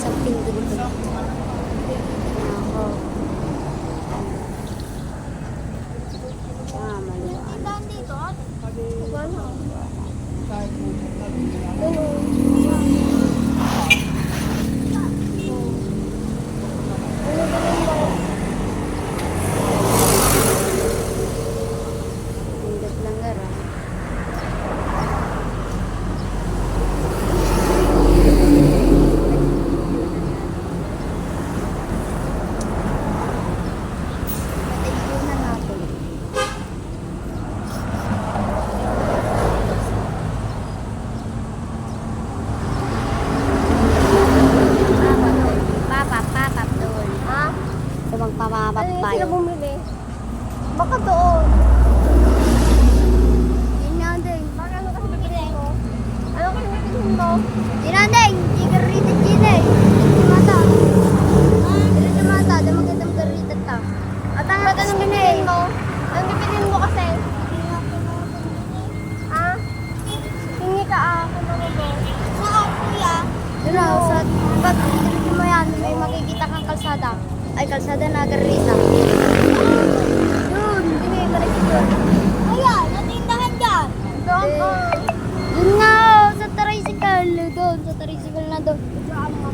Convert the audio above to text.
isang pindot ko. Ako. Maliwanag. Tindahan dito? Ano? Pindot lang gara. Patigyan na natin. Papap doon. Ha? So magpapapap Ano yung tayo. sila bumili? Baka doon. Yun nga din. Baka ano kasi bibili mo? Ano kasi bibili mo? Yun nga din. Chigarita chile. Mata. Dito mata. Dito magandang garita ta. At ang anong bibili mo? Anong bibili mo kasi? Ha? Hingi ka kung ano mo. Saan kuya? Yun na. Sa pag dito mo yan, may makikita kang kalsada. Ay, kalsada na garita. Yun. Hindi may garita. Kuya, natindahan dyan. Doon ko. Yun nga. Sa tricycle. Doon. Sa tricycle na doon. Diyan mo.